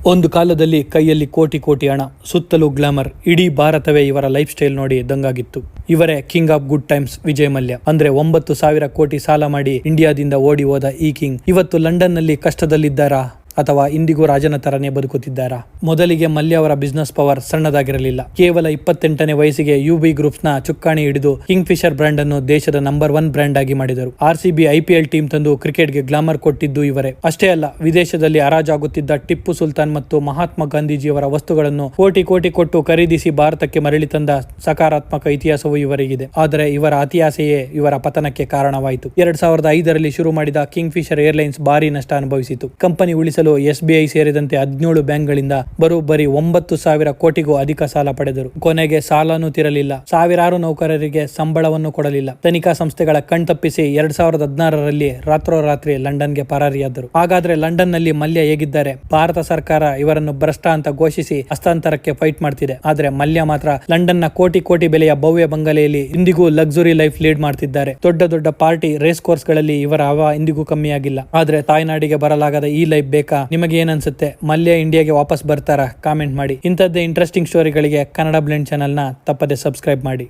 ಒಂದು ಕಾಲದಲ್ಲಿ ಕೈಯಲ್ಲಿ ಕೋಟಿ ಕೋಟಿ ಹಣ, ಸುತ್ತಲೂ ಗ್ಲಾಮರ್, ಇಡೀ ಭಾರತವೇ ಇವರ ಲೈಫ್ ಸ್ಟೈಲ್ ನೋಡಿ ದಂಗಾಗಿತ್ತು. ಇವರೇ king of good times Vijay Mallya. ಅಂದ್ರೆ 9,000 ಕೋಟಿ ಸಾಲ ಮಾಡಿ ಇಂಡಿಯಾದಿಂದ ಓಡಿ ಹೋದ ಈ ಕಿಂಗ್ ಇವತ್ತು ಲಂಡನ್ ನಲ್ಲಿ ಕಷ್ಟದಲ್ಲಿದ್ದಾರಾ ಅಥವಾ ಇಂದಿಗೂ ರಾಜನ ತರನೇ ಬದುಕುತ್ತಿದ್ದಾರಾ? ಮೊದಲಿಗೆ ಮಲ್ಯ ಅವರ ಬಿಸ್ನೆಸ್ ಪವರ್ ಸಣ್ಣದಾಗಿರಲಿಲ್ಲ. ಕೇವಲ 28ನೇ ವಯಸ್ಸಿಗೆ ಯುಬಿ ಗ್ರೂಪ್ಸ್ ನ ಚುಕ್ಕಾಣಿ ಹಿಡಿದು ಕಿಂಗ್ ಫಿಶರ್ ಬ್ರ್ಯಾಂಡ್ ಅನ್ನು ದೇಶದ ನಂಬರ್ 1 ಬ್ರ್ಯಾಂಡ್ ಆಗಿ ಮಾಡಿದರು. RCB IPL ಟೀಮ್ ತಂದು ಕ್ರಿಕೆಟ್ಗೆ ಗ್ಲಾಮರ್ ಕೊಟ್ಟಿದ್ದು ಇವರೇ. ಅಷ್ಟೇ ಅಲ್ಲ, ವಿದೇಶದಲ್ಲಿ ಹರಾಜಾಗುತ್ತಿದ್ದ ಟಿಪ್ಪು ಸುಲ್ತಾನ್ ಮತ್ತು ಮಹಾತ್ಮ ಗಾಂಧೀಜಿಯವರ ವಸ್ತುಗಳನ್ನು ಕೋಟಿ ಕೋಟಿ ಕೊಟ್ಟು ಖರೀದಿಸಿ ಭಾರತಕ್ಕೆ ಮರಳಿ ತಂದ ಸಕಾರಾತ್ಮಕ ಇತಿಹಾಸವೂ ಇವರಿಗಿದೆ. ಆದರೆ ಇವರ ಅತಿಯಾಸೆಯೇ ಇವರ ಪತನಕ್ಕೆ ಕಾರಣವಾಯಿತು. 2005ರಲ್ಲಿ ಶುರು ಮಾಡಿದ ಕಿಂಗ್ ಫಿಶರ್ ಏರ್ಲೈನ್ಸ್ ಭಾರಿ ನಷ್ಟ ಅನುಭವಿಸಿತು. ಕಂಪನಿ ಉಳಿಸಲು SBI ಸೇರಿದಂತೆ 17 ಬ್ಯಾಂಕ್ಗಳಿಂದ ಬರೋಬ್ಬರಿ 9,000 ಕೋಟಿಗೂ ಅಧಿಕ ಸಾಲ ಪಡೆದರು. ಕೊನೆಗೆ ಸಾಲನೂ ತೀರಲಿಲ್ಲ. ಸಾವಿರಾರು ನೌಕರರಿಗೆ ಸಂಬಳವನ್ನು ಕೊಡಲಿಲ್ಲ. ತನಿಖಾ ಸಂಸ್ಥೆಗಳ ಕಣ್ತಪ್ಪಿಸಿ 2016ರಲ್ಲಿ ರಾತ್ರೋರಾತ್ರಿ ಲಂಡನ್ಗೆ ಪರಾರಿಯಾದರು. ಹಾಗಾದ್ರೆ ಲಂಡನ್ ನಲ್ಲಿ ಮಲ್ಯ ಹೇಗಿದ್ದಾರೆ? ಭಾರತ ಸರ್ಕಾರ ಇವರನ್ನು ಭ್ರಷ್ಟ ಅಂತ ಘೋಷಿಸಿ ಹಸ್ತಾಂತರಕ್ಕೆ ಫೈಟ್ ಮಾಡ್ತಿದೆ. ಆದ್ರೆ ಮಲ್ಯ ಮಾತ್ರ ಲಂಡನ್ ನ ಕೋಟಿ ಕೋಟಿ ಬೆಲೆಯ ಭವ್ಯ ಬಂಗಲೆಯಲ್ಲಿ ಇಂದಿಗೂ ಲಕ್ಸುರಿ ಲೈಫ್ ಲೀಡ್ ಮಾಡ್ತಿದ್ದಾರೆ. ದೊಡ್ಡ ದೊಡ್ಡ ಪಾರ್ಟಿ, ರೇಸ್ ಕೋರ್ಸ್ ಗಳಲ್ಲಿ ಇವರ ಹವಾ ಇಂದಿಗೂ ಕಮ್ಮಿಯಾಗಿಲ್ಲ. ಆದ್ರೆ ತಾಯ್ನಾಡಿಗೆ ಬರಲಾಗದ ಈ ಲೈಫ್ ಬೇಕಾ? ನಿಮಗೆ ಏನ್ ಅನ್ಸುತ್ತೆ? ಮಲ್ಯ ಇಂಡಿಯಾಗೆ ವಾಪಸ್ ಬರ್ತಾರಾ? ಕಾಮೆಂಟ್ ಮಾಡಿ. ಇಂಥದ್ದೇ ಇಂಟ್ರೆಸ್ಟಿಂಗ್ ಸ್ಟೋರಿಗಳಿಗೆ ಕನ್ನಡ ಬ್ಲೆಂಡ್ ಚಾನೆಲ್ ನ ತಪ್ಪದೆ ಸಬ್ಸ್ಕ್ರೈಬ್ ಮಾಡಿ.